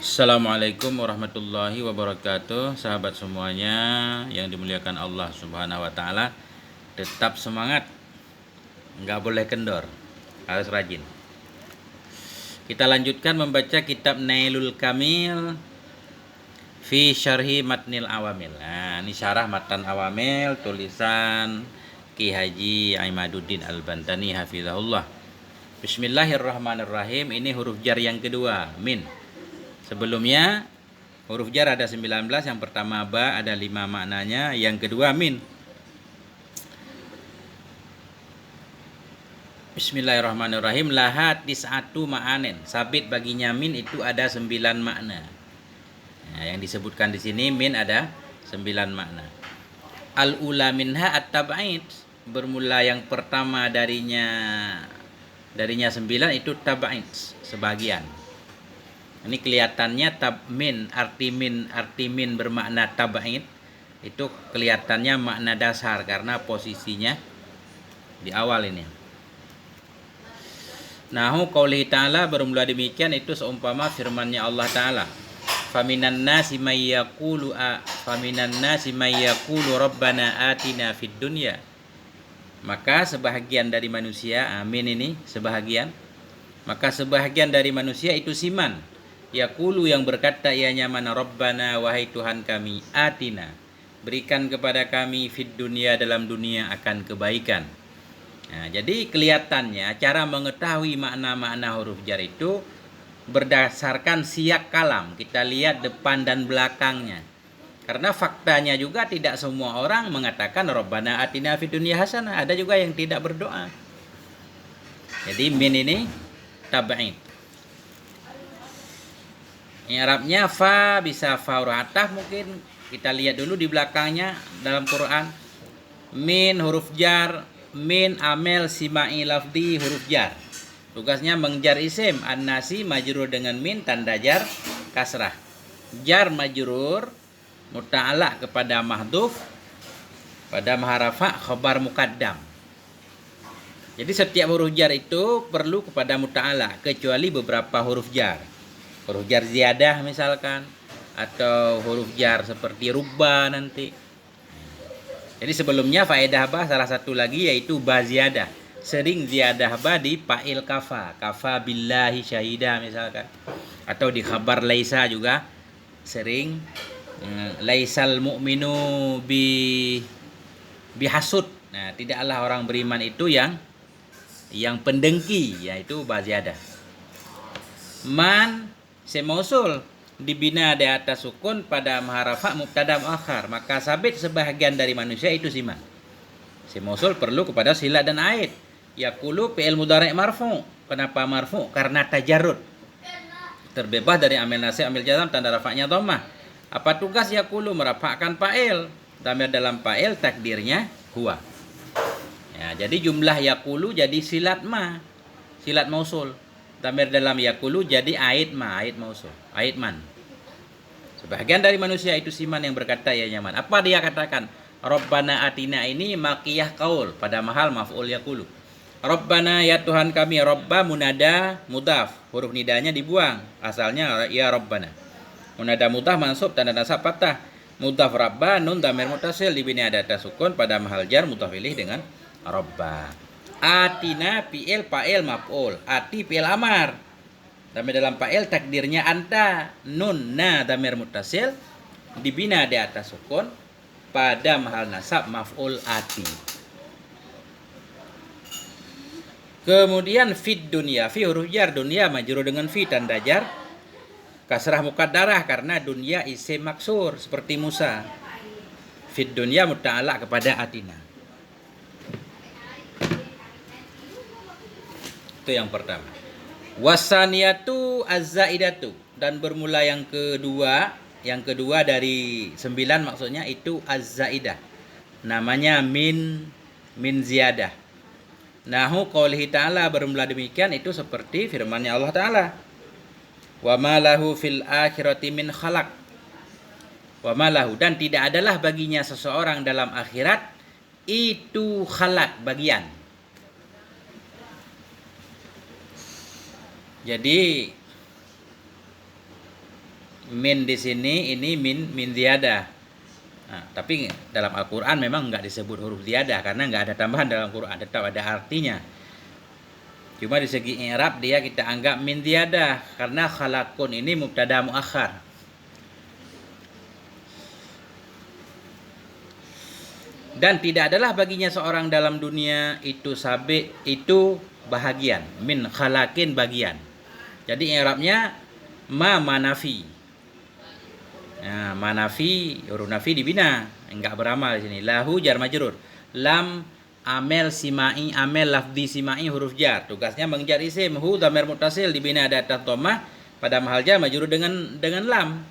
Assalamualaikum warahmatullahi wabarakatuh. Sahabat semuanya yang dimuliakan Allah Subhanahu wa taala, tetap semangat. Nggak boleh kendor. Harus rajin. Kita lanjutkan membaca kitab Nailul Kamil fi Syarhi Matnil Awamil. Nah, ini syarah Matan Awamil tulisan Ki Haji Imaduddin Al-Bantani hafizahullah. Bismillahirrahmanirrahim. Ini huruf jar yang kedua, min. Sebelumnya huruf jar ada 19, yang pertama ba ada 5 maknanya, yang kedua min. Bismillahirrahmanirrahim. Lahat tis'atu ma'anin. Sabit baginya min itu ada 9 makna. Nah, yang disebutkan di sini min ada 9 makna. Al-ula minha at-tab'id. Bermula yang pertama darinya 9 itu tab'id, sebagian. Ini kelihatannya arti min bermakna tab'id itu kelihatannya makna dasar karena posisinya di awal ini. Nahu qaulihi ta'ala, bermula demikian itu seumpama firman-Nya Allah Ta'ala. Faminan nasi may yaqulu rabbana atina fid dunya. Maka sebahagian dari manusia, amin ini sebahagian. Maka sebahagian dari manusia itu siman. Yaqulu yang berkata ianya mana, Rabbana wahai Tuhan kami, atina berikan kepada kami fid dunia dalam dunia akan kebaikan. Nah, jadi kelihatannya cara mengetahui makna-makna huruf jar itu berdasarkan siyak kalam. Kita lihat depan dan belakangnya. Karena faktanya juga tidak semua orang mengatakan Rabbana atina fid dunya hasanah. Ada juga yang tidak berdoa. Jadi min ini tab'id. I'rabnya fa bisa fa ataf, mungkin kita lihat dulu di belakangnya dalam Quran. Min huruf jar, min amel simai lafdi huruf jar. Tugasnya mengjar isim, an-nasi majrur dengan min tanda jar kasrah. Jar majrur muta'ala kepada mahdhuf pada maharafa khabar muqaddam. Jadi setiap huruf jar itu perlu kepada muta'ala kecuali beberapa huruf jar. Huruf jar ziyadah misalkan, atau huruf jar seperti rubba nanti. Jadi sebelumnya faedah ba salah satu lagi yaitu ba ziyadah. Sering ziyadah ba di fa'il kafa billahi syahida misalkan. Atau di khabar laisa juga sering laisal mu'minu bihasud. Nah, tidaklah orang beriman itu yang pendengki, yaitu ba ziyadah. Man semausul dibina di atas sukun pada maharafa mubtada muakhar, maka sabit sebahagian dari manusia itu siman. Semausul perlu kepada sila dan aid. Yaqulu fi'il mudhari' marfu. Kenapa marfu? Karena tajarrud. Terbebas dari amil nasib, amil jazam, tanda rafa'nya dhammah. Apa tugas yaqulu? Merafa'kan fa'il. Dhamir dalam fa'il takdirnya huwa. Ya, jadi jumlah yaqulu jadi silat ma, silat mausul. Dhamir dalam yaqulu jadi aid ma, aid mausul, aid man. Sebahagian dari manusia itu siman yang berkata ya nyaman. Apa dia katakan? Rabbana atina ini makiyah qaul pada mahal maf'ul yaqulu. Rabbana ya Tuhan kami, Rabba munada mudhaf, huruf nidanya dibuang, asalnya ya Rabbana. Munada mudhaf mansub tanda nasab fathah. Mudhaf Rabba nun dhamir muttasil dibina ada sukun pada mahal jar mudhaf ilaih dengan Rabba. Atina fi'il fa'il maf'ul, ati fi'il amar. Dhamir dalam fa'il takdirnya anta, nun na dhamir muttasil dibina di atas sukun pada mahal nasab maf'ul ati. Kemudian fid dunya, fi huruf jar, dunya majrur dengan fi tanda jar kasrah muqaddarah karena dunya isim maksur seperti Musa. Fid dunya muta'ala kepada atina. Itu yang pertama. Wasaniyatu az-zaidatu, dan bermula yang kedua dari 9 maksudnya itu az-zaidah. Namanya min ziyadah. Nahu qaulihi ta'ala, bermula demikian itu seperti firman-Nya Allah Ta'ala. Wa ma lahu fil akhirati min khalaq. Wa ma lahu, dan tidak adalah baginya seseorang dalam akhirat itu khalaq, bagian. Jadi min di sini ini min ziyadah. Nah, tapi dalam Al-Quran memang nggak disebut huruf ziyadah karena nggak ada tambahan dalam Quran, tetap ada artinya. Cuma di segi i'rab dia kita anggap min ziyadah karena khalaqun ini mubtada muakhar. Dan tidak adalah baginya seorang dalam dunia itu itu bahagian, min khalaqin bagian. Jadi i'rabnya manafi. Nah, manafi huruf nafi dibina, enggak beramal di sini. Lahu jar majrur. Lam amel simai, amel lafzi simai huruf jar. Tugasnya mengejar isim. Hu dhamir muttasil dibina ada atas dhammah pada mahal jar majrur dengan lam.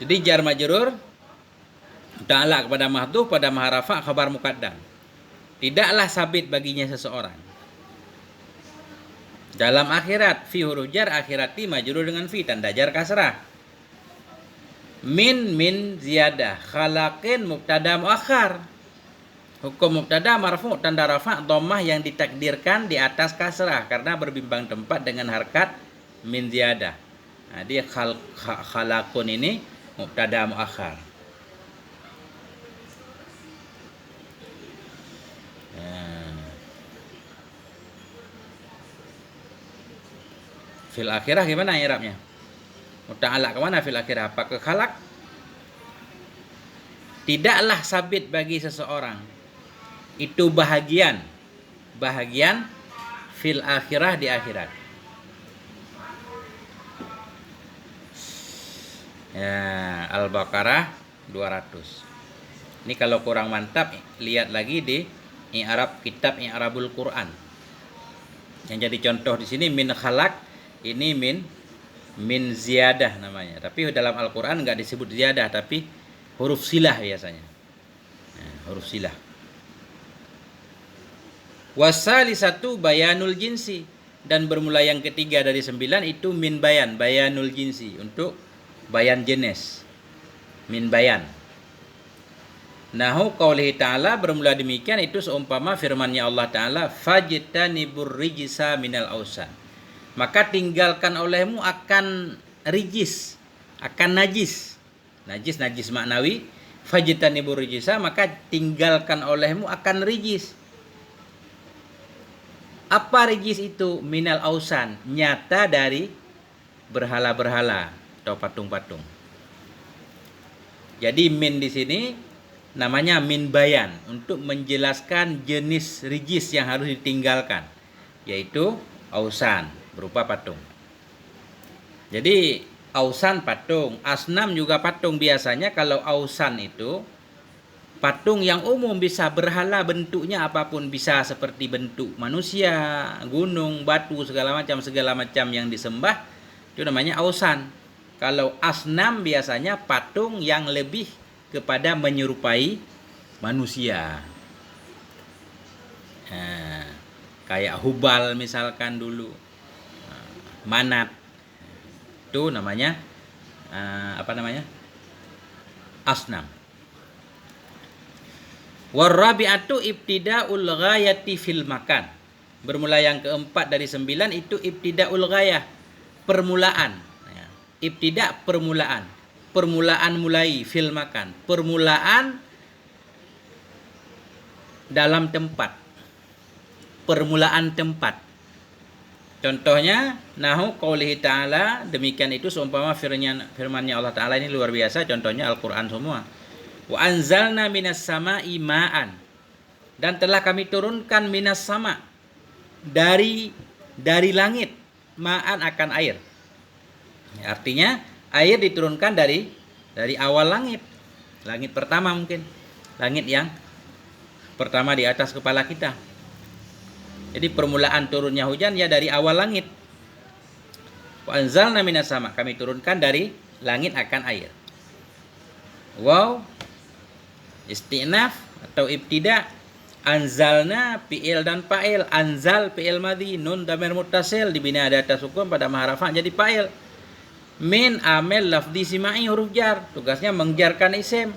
Jadi jar majrur ta'alaq kepada mahdhuf pada maharafa khabar muqaddam. Tidaklah sabit baginya seseorang. Dalam akhirat fi huruf jar akhirati majrur dengan fi tanda jar kasrah. Min ziyadah khalaqin mubtada muakhar. Hukum mubtada marfu tanda rafa dhammah yang ditakdirkan di atas kasrah karena berbimbang tempat dengan harkat min ziyadah. Nah, dia khalaqun ini mubtada muakhar. Fil akhirah gimana i'rabnya? Muta'alaq kemana fil akhirah? Apa ke khalaq? Tidaklah sabit bagi seseorang itu bahagian fil akhirah di akhirat. Ya, Al-Baqarah 200. Ini kalau kurang mantap lihat lagi di i'rab kitab i'rabul Quran. Yang jadi contoh di sini min khalaq, ini min ziyadah namanya. Tapi dalam Al-Quran nggak disebut ziyadah, tapi huruf silah biasanya. Nah, huruf silah. Wasalisatu bayanul jinsi. Dan bermula yang ketiga dari 9 itu min bayanul jinsi. Untuk bayan jenis. Min bayan. Nahu qaulihi ta'ala bermula demikian itu seumpama firman-Nya Allah Ta'ala fajtanibur rijsa minal ausan. Maka tinggalkan olehmu akan rijis, akan najis. Najis maknawi. Fajtanibur rijsa, maka tinggalkan olehmu akan rijis. Apa rijis itu? Minal ausan, nyata dari berhala-berhala atau patung-patung. Jadi min di sini namanya min bayan untuk menjelaskan jenis rijis yang harus ditinggalkan, yaitu ausan berupa patung. Jadi ausan patung, asnam juga patung. Biasanya kalau ausan itu patung yang umum, bisa berhala bentuknya apapun, bisa seperti bentuk manusia, gunung, batu, segala macam yang disembah, itu namanya ausan. Kalau asnam biasanya patung yang lebih kepada menyerupai manusia. Nah, kayak Hubal misalkan dulu, Manat, itu namanya asnam. Warabi'atu ibtida'ul ghayati fil makan. Bermula yang keempat dari 9 itu ibtida'ul ghayah, permulaan. Ibtida' permulaan mulai, fil makan, permulaan dalam tempat, permulaan tempat. Contohnya nahu qaulihi ta'ala, demikian itu seumpama firman-Nya Allah Ta'ala. Ini luar biasa, contohnya Al-Quran semua. Wa anzalna minas sama'i ma'an, dan telah kami turunkan minas sama, dari langit, ma'an akan air. Artinya air diturunkan dari awal langit pertama, mungkin langit yang pertama di atas kepala kita. Jadi permulaan turunnya hujan ya dari awal langit. Wa anzalna minas sama, kami turunkan dari langit akan air. Wow, istinaf atau ibtida. Anzalna fi'il dan fa'il. Anzal fi'il madhi, nun dhamir muttasil dibina ada atas hukum pada maharafa jadi fa'il. Min amel lafzi simai huruf jar, tugasnya mengjarkan isim.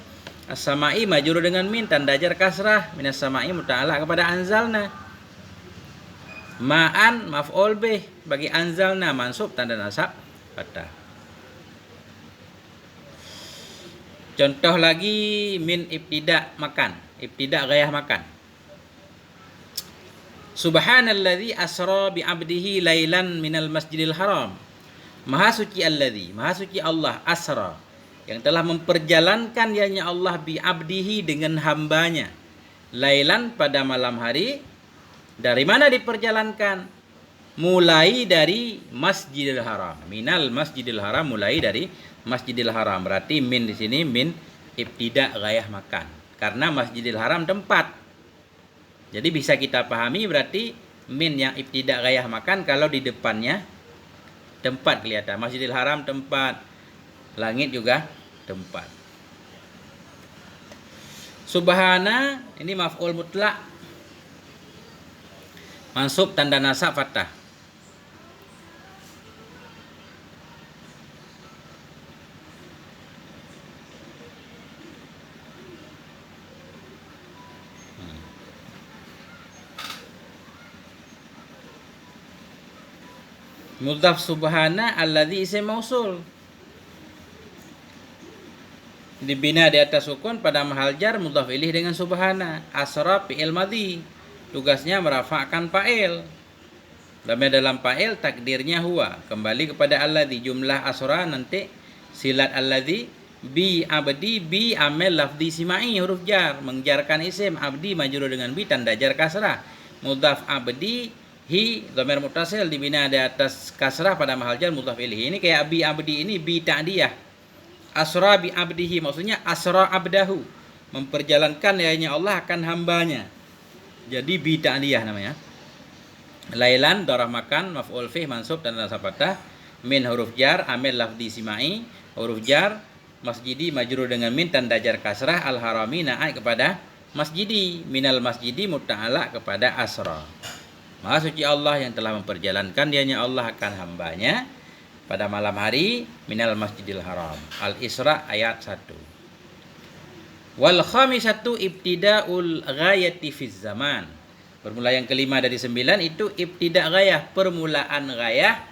As-samai majrur dengan min tanda jar kasrah. Minas samai muta'alaq kepada anzalna. Ma'an maf'ul bih, bagi anzalna mansub tanda nasab fathah. Contoh lagi min ibtida makan, ibtida gayah makan. Subhanalladzi asra bi 'abdihi lailan minal masjidil haram. Maha suci alladzi, maha suci Allah, asra, yang telah memperjalankan dianya Allah bi 'abdihi dengan hambanya. Lailan pada malam hari. Dari mana diperjalankan? Mulai dari Masjidil Haram. Minal Masjidil Haram, mulai dari Masjidil Haram. Berarti min di sini min ibtida gayah makan. Karena Masjidil Haram tempat. Jadi bisa kita pahami berarti min yang ibtida gayah makan kalau di depannya tempat kelihatan. Masjidil Haram tempat. Langit juga tempat. Subhana ini maf'ul mutlak. Mansub tanda nasab fathah. Mudhaf subhana alladzi isim mausul. Dibina di atas sukun pada mahal jar mudhaf ilaih dengan subhana. Asra fi'il madhi. Tugasnya merafa'kan fa'il. Dalam fa'il takdirnya huwa. Kembali kepada alladzi. Jumlah asra nanti silat alladzi bi abdi bi amil lafzi simai huruf jar. Mengjarkan isim abdi majrur dengan bi tanda jar kasrah. Mudhaf abdi hi dhamir muttasil dibina di atas kasrah pada mahal jar mudhaf ilaih. Ini kayak bi abdi ini bi ta'diyah. Asra bi abdihi maksudnya asra abdahu. Memperjalankan yainya Allah akan hambanya. Jadi bi ta'diyah namanya. Lailan darah makan maf'ul fih mansub dan nasab fathah. Min huruf jar amil lafzi simai huruf jar masjidi majrur dengan min tanda jar kasrah al harami naat kepada masjidi minal masjidi muta'ala kepada asra. Maha suci Allah yang telah memperjalankan dianya Allah akan hambanya pada malam hari minal masjidil haram. Al-Isra ayat 1. Wal khamisatu ibtida'ul ghayati fiz zaman. Formula yang kelima dari 9 itu ibtida' ghayah, permulaan ghayah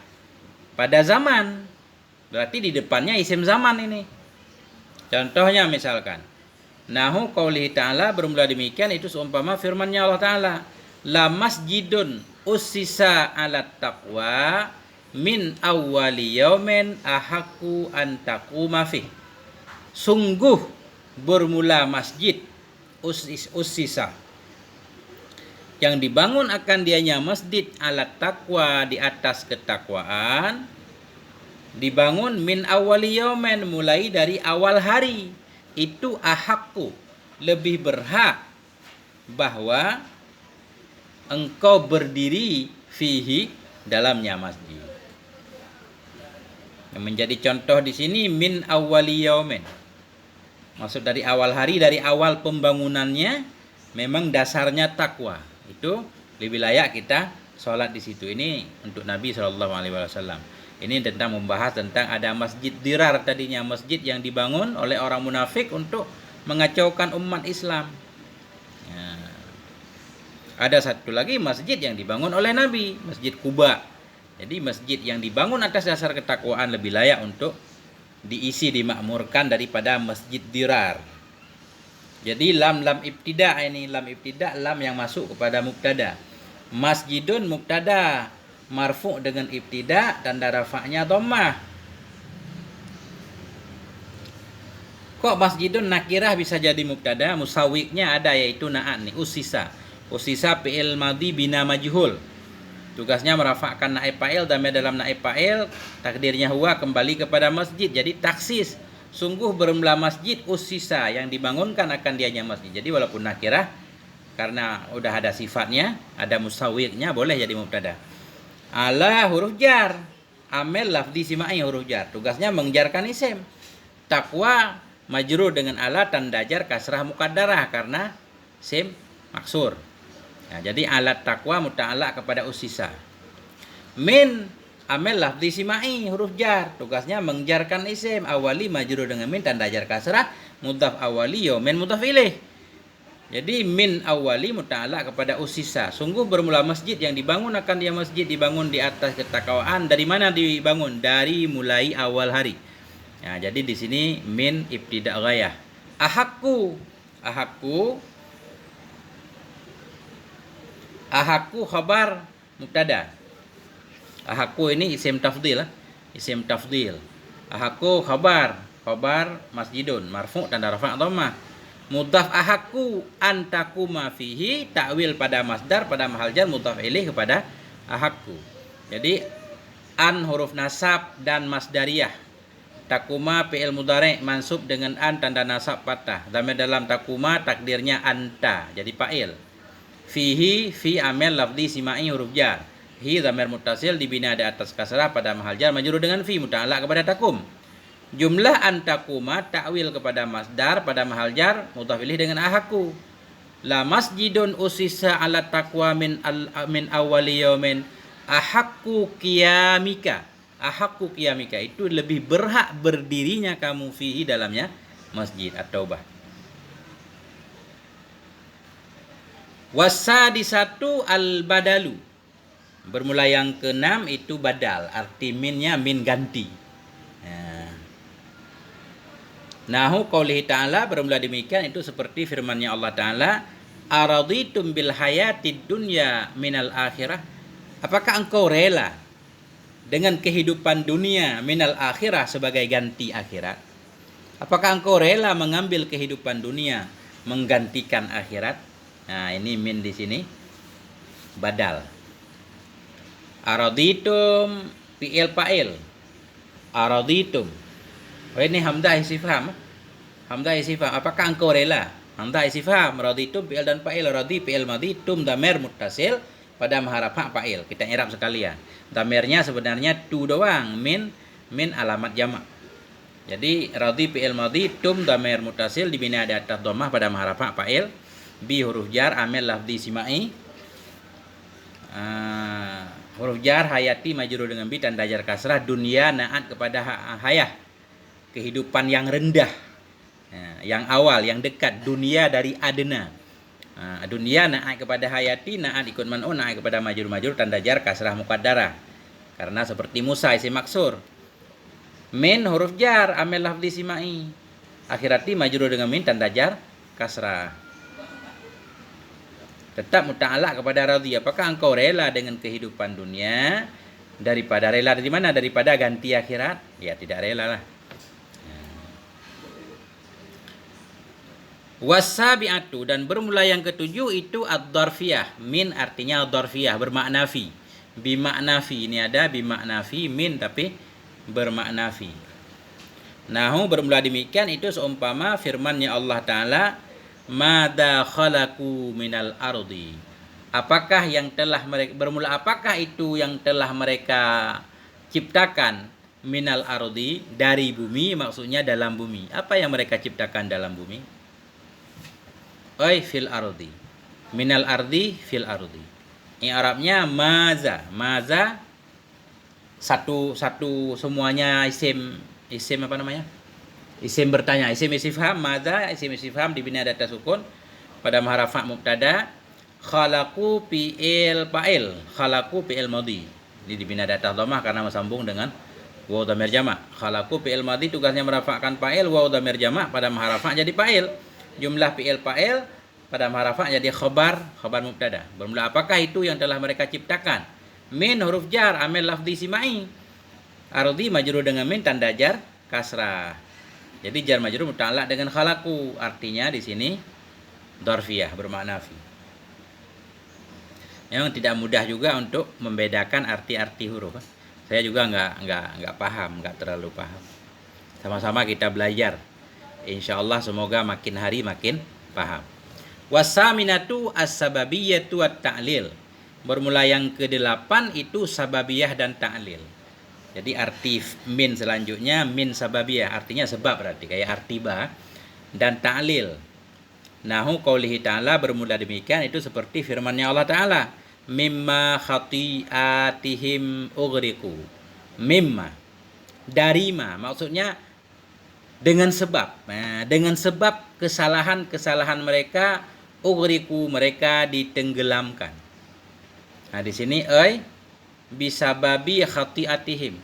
pada zaman. Berarti di depannya isim zaman ini. Contohnya misalkan nahu qaulihi ta'ala, bermula demikian itu seumpama firman-Nya Allah Ta'ala, la masjidun ussisa 'alat taqwa min awwali yaumin ahaqqu an taquma fi. Sungguh bermula masjid ussisa yang dibangun akan dianya masjid alat takwa, di atas ketakwaan, dibangun min awwali yaumin, mulai dari awal hari. Itu ahakku, lebih berhak bahwa engkau berdiri fihi, dalamnya masjid. Yang menjadi contoh di sini min awwali yaumin. Maksud dari awal hari, dari awal pembangunannya memang dasarnya takwa. Itu lebih layak kita sholat di situ. Ini untuk Nabi SAW. Ini tentang membahas tentang ada masjid dirar tadinya, masjid yang dibangun oleh orang munafik untuk mengacaukan umat Islam. Ya. Ada satu lagi masjid yang dibangun oleh Nabi, Masjid Quba. Jadi masjid yang dibangun atas dasar ketakwaan lebih layak untuk diisi, dimakmurkan daripada masjid dirar. Jadi lam ibtida ini, lam ibtida lam yang masuk kepada mubtada. Masjidun mubtada marfu dengan ibtida, tanda rafa'nya dhammah. Kok masjidun nakirah bisa jadi mubtada? Musawwiqnya ada, yaitu na'at nih, usisa. Usisa fi'il madhi bina majhul. Tugasnya merafa'kan naib fa'il, dan dalam naib fa'il takdirnya huwa, kembali kepada masjid. Jadi taksis, sungguh bermula masjid usisa, yang dibangunkan akan dianya masjid. Jadi walaupun nakirah, karena udah ada sifatnya, ada musawwiqnya, boleh jadi mubtada. Ala huruf jar, amil lafzi simai huruf jar. Tugasnya mengjarkan isim. Takwa majrur dengan ala tanda jar kasrah muqaddarah karena sim maksur. Nah, jadi alat takwa muta'alaq kepada usisa. Min amil lafzi simai huruf jar. Tugasnya mengjarkan isim awali majrur dengan min tanda jar kasrah, mudhaf awali ya min mudhaf ilaih. Jadi min awali muta'alaq kepada usisa. Sungguh bermula masjid yang dibangun akan dia masjid dibangun di atas ketakwaan. Dari mana dibangun? Dari mulai awal hari. Ya, jadi di sini min ibtida' ghayah. Ahakku. Ahakku khabar mubtada. Ahakku ini isim tafdil. Isim tafdil. Ahakku khabar masjidun marfu' tanda rafa' dhammah. Mudhaf ahakku antakuma fihi, takwil pada masdar pada mahal jar mudhaf ilaih kepada ahakku. Jadi an huruf nasab dan masdariyah. Takuma fi'il mudhari' mansub dengan an tanda nasab fathah. Dhamir dalam takuma takdirnya anta jadi fa'il. Fihi fi amil lafzi simai huruf jar. Hi dhamir muttasil dibina di atas kasrah pada mahal jar majrur dengan fi muta'allaq kepada takum. Jumlah antakuma takwil kepada masdar pada mahal jar mudhaf ilaih dengan ahakku. La masjidun usisa ala taqwa min awwali yaumin ahakku qiyamika. Ahakku qiyamika itu lebih berhak berdirinya kamu fihi dalamnya masjid At-Taubah. Wasadisatu al-badalu. Bermula yang keenam itu badal, arti minnya min ganti. Nahu qaulihi ta'ala bermula demikian itu seperti firman-Nya Allah Ta'ala, araditum bil hayatid dunya minal akhirah. Apakah engkau rela dengan kehidupan dunia minal akhirah sebagai ganti akhirat? Apakah engkau rela mengambil kehidupan dunia menggantikan akhirat? Nah, ini min di sini badal. Araditum fi'il fa'il. Araditum. Oh, ini hamzah istifham. Hamzah istifham. Apakah engkau rela? Hamzah istifham. Raditum fi'il dan fa'il. Radi fi'il madhi, tum dhamir muttasil pada maharafa fa'il. Kita i'rab sekalian. Dhamirnya sebenarnya tu doang. Min alamat jamak. Jadi radi fi'il madhi, tum dhamir muttasil dibina di atas dhammah pada maharafa fa'il. Bi huruf jar amil lafzi simai. Huruf jar hayati majrur dengan bi tanda jar kasrah. Dunia naat kepada hayah, kehidupan yang rendah, yang awal, yang dekat. Dunia dari adna. Dunia naat kepada hayati, naat ikut man'un, naat kepada majrur tanda jar kasrah muqaddarah. Karena seperti Musa isim maksur. Min huruf jar amil lafzi simai. Akhirati majrur dengan min tanda jar kasrah. Tetap muta'allaq kepada radhi. Apakah engkau rela dengan kehidupan dunia daripada rela dari mana? Daripada ganti akhirat? Ya, tidak rela lah. Wasabi'atu, dan bermula yang ketujuh itu ad-dharfiyah. Min artinya ad-dharfiyah, bermakna fi. Bimakna fi, ini ada bimakna fi, min tapi bermakna fi. Nahu bermula demikian itu seumpama firman-Nya Allah Ta'ala, Mada khalaqu minal ardi. Apakah yang telah mereka bermula, apakah itu yang telah mereka ciptakan minal ardi, dari bumi, maksudnya dalam bumi. Apa yang mereka ciptakan dalam bumi? Oi fil ardi. Minal ardi fil ardi. Ini Arabnya maza satu semuanya isim apa namanya? Isim bertanya, isim istifham, maza, isim istifham dibina atas sukun pada maharafa mubtada. Khalaqu fi'il fa'il, khalaqu fi'il madhi. Ini dibina atas dhammah karena bersambung dengan waw dhamir jamak. Khalaqu fi'il madhi tugasnya merafa'kan fa'il, waw dhamir jamak pada maharafa jadi fa'il. Jumlah fi'il fa'il pada maharafa jadi khabar mubtada. Bermula apakah itu yang telah mereka ciptakan? Min huruf jar amil lafzi simai. Ardi majrur dengan min tanda jar kasrah. Jadi jar majrur muta'allaq dengan khalaqu, artinya di sini dzarfiyah, bermakna fi. Yang tidak mudah juga untuk membedakan arti-arti huruf. Saya juga nggak paham, nggak terlalu paham. Sama-sama kita belajar. Insyaallah semoga makin hari makin paham. Wasaminatu as-sababiyyatu wat-ta'lil. Bermula yang ke-8 itu sababiyah dan ta'lil. Jadi arti min selanjutnya min sababiyah, artinya sebab, berarti kayak arti ba, dan ta'lil. Nahu qaulihi ta'ala bermula demikian itu seperti firman-Nya Allah Ta'ala, mimma khati'atihim ughriqu. Mimma, dari ma, maksudnya dengan sebab. Nah, dengan sebab kesalahan-kesalahan mereka Ughriqu, mereka ditenggelamkan. Nah, di sini bisababi khati'atihim,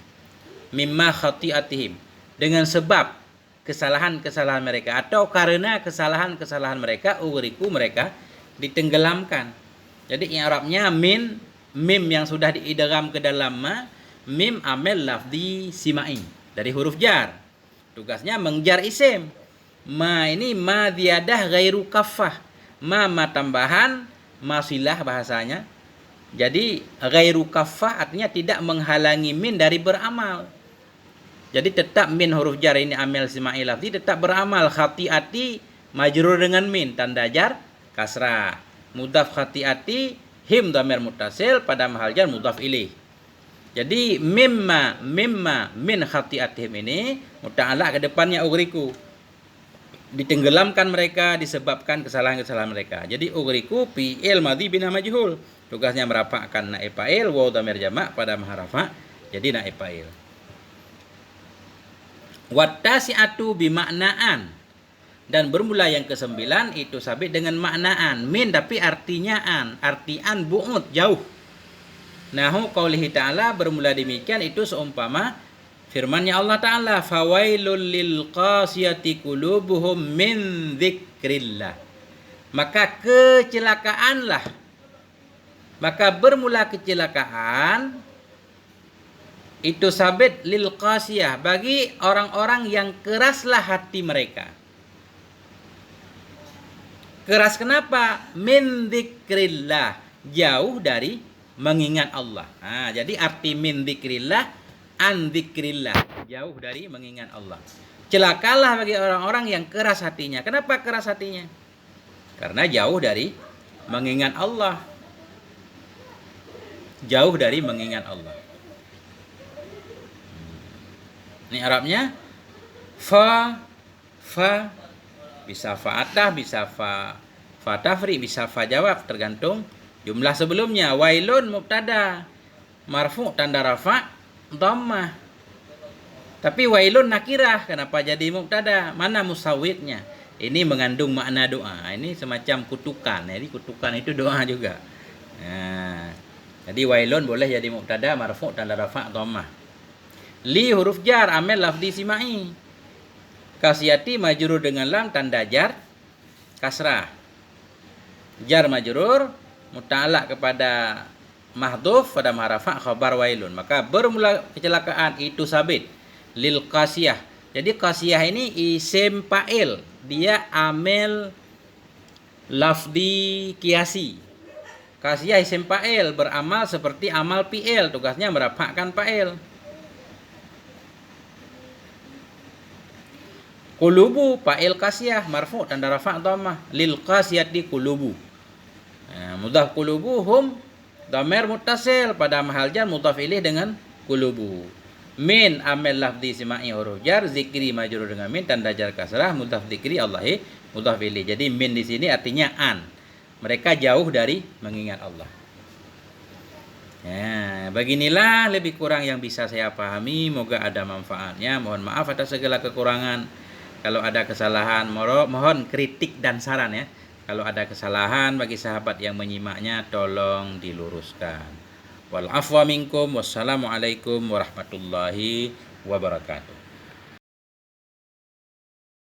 mimma khati'atihim, dengan sebab kesalahan-kesalahan mereka atau karena kesalahan-kesalahan mereka, ughriqu, mereka ditenggelamkan. Jadi i'rabnya mim yang sudah diidgham ke dalam ma, mim amil lafzi simai dari huruf jar. Tugasnya mengjar isim. Ma ini ma ziyadah ghairu kaffah. Ma tambahan, ma silah bahasanya. Jadi ghairu kaffah artinya tidak menghalangi min dari beramal. Jadi tetap min huruf jar ini amil simai lafzi tetap beramal. Khati'ati majrur dengan min tanda jar kasrah. Mudhaf khati'ati him dhamir muttasil pada mahal jar mudhaf ilaih. Jadi mimma min khati'atihim ini muta'alaq ke depannya ughriqu. Ditenggelamkan mereka disebabkan kesalahan-kesalahan mereka. Jadi ughriqu fi'il madhi bina majhul. Tugasnya merapakkan naib fa'il waw dhamir jamak pada mahal rafa. Jadi naib fa'il. Wattasi'atu bimaknaan. Dan bermula yang ke-9 itu sabit dengan maknaan. Min tapi artinya an. Artian bu'ud, jauh. Nahu qaulihi ta'ala, bermula demikian itu seumpama firman-Nya Allah Ta'ala. Fawailul lil qasiyati qulubuhum min dzikrillah. Maka kecelakaanlah. Maka bermula kecelakaan itu sabit lil qasiyah bagi orang-orang yang keraslah hati mereka. Keras kenapa? Min dzikrillah, jauh dari mengingat Allah. Nah, jadi arti min dzikrillah, an dzikrillah, jauh dari mengingat Allah. Celakalah bagi orang-orang yang keras hatinya. Kenapa keras hatinya? Karena jauh dari mengingat Allah. Jauh dari mengingat Allah. Ini Arabnya fa bisa fa'atah, bisa fa tafri, bisa fa jawab, tergantung jumlah sebelumnya. Wailun mubtada, marfu tanda rafa, dhammah. Tapi wailun nakirah, kenapa jadi mubtada? Mana musawwidnya? Ini mengandung makna doa. Ini semacam kutukan. Jadi kutukan itu doa juga. Nah, jadi wailun boleh jadi mubtada, marfu tanda rafa, dhammah. Li huruf jar amil lafzi simai. Kasiyati majrur dengan lam tanda jar kasrah. Jar majrur muta'alaq kepada mahdhuf pada mahrafa khabar wailun. Maka bermula kecelakaan itu sabit lil qasiyah. Jadi qasiyah ini isim fa'il, dia amil lafzi qiyasi. Qasiyah isim fa'il beramal seperti amal fi'il, tugasnya merapakkan fa'il. Qulubu fa'il qasiyah marfu tanda rafa' dhammah lil qasiyati qulubu. Mudhaf qulubuhum dhamir muttasil pada mahal jar mudhaf ilaih dengan qulubu. Min amil lafzi simai huruf jar, zikri majrur dengan min tanda jar kasrah, mudhaf zikri Allahi mudhaf ilaih. Jadi min di sini artinya an. Mereka jauh dari mengingat Allah. Ya, beginilah lebih kurang yang bisa saya pahami. Moga ada manfaatnya. Mohon maaf atas segala kekurangan. Kalau ada kesalahan, mohon kritik dan saran ya. Kalau ada kesalahan bagi sahabat yang menyimaknya, tolong diluruskan. Wal afwa minkum. Wassalamualaikum warahmatullahi wabarakatuh.